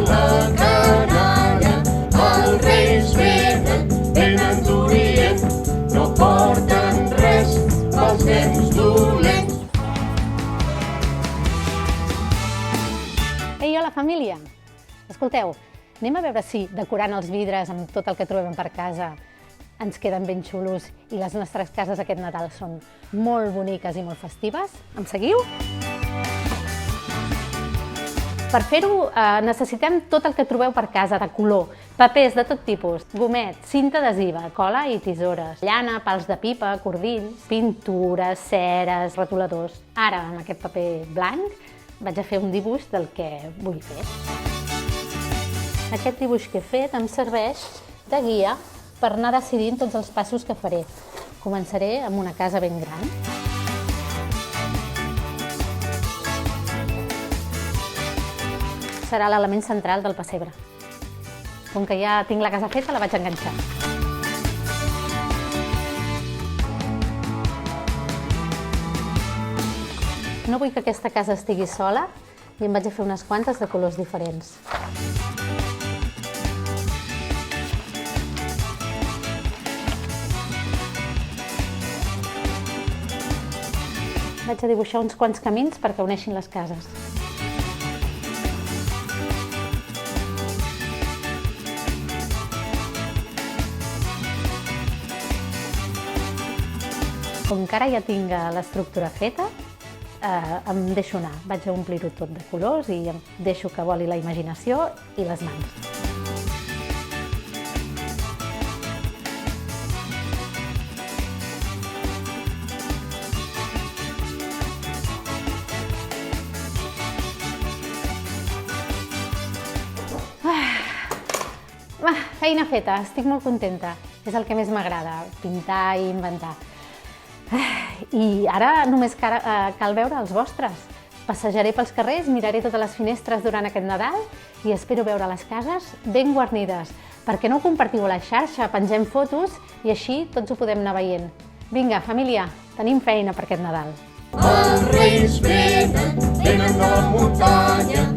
la canalla, els Reis venen d'Orient, no porten res pels nens dolents. Ei, hola família! Escolteu, anem a veure si decorant els vidres amb tot el que trobem per casa ens queden ben xulos i les nostres cases aquest Nadal són molt boniques i molt festives. Em seguiu? Per fer-ho necessitem tot el que trobeu per casa de color, papers de tot tipus, gomet, cinta adhesiva, cola i tisores, llana, pals de pipa, cordills, pintures, ceres, retoladors. Ara, amb aquest paper blanc, vaig a fer un dibuix del que vull fer. Aquest dibuix que he fet em serveix de guia per anar decidint tots els passos que faré. Començaré amb una casa ben gran. Serà l'element central del pessebre. Com que ja tinc la casa feta, la vaig enganxar. No vull que aquesta casa estigui sola i em vaig a fer unes quantes de colors diferents. Vaig a dibuixar uns quants camins perquè uneixin les cases. Com que ara ja tinc l'estructura feta, em deixo anar. Vaig a omplir-ho tot de colors i em deixo que voli la imaginació i les mans. Feina feta, estic molt contenta. És el que més m'agrada, pintar i inventar. I ara només cal veure els vostres. Passejaré pels carrers, miraré totes les finestres durant aquest Nadal i espero veure les cases ben guarnides. Per què no ho compartiu a la xarxa, pengem fotos i així tots ho podem anar veient. Vinga, família, tenim feina per aquest Nadal. Els Reis venen de la muntanya,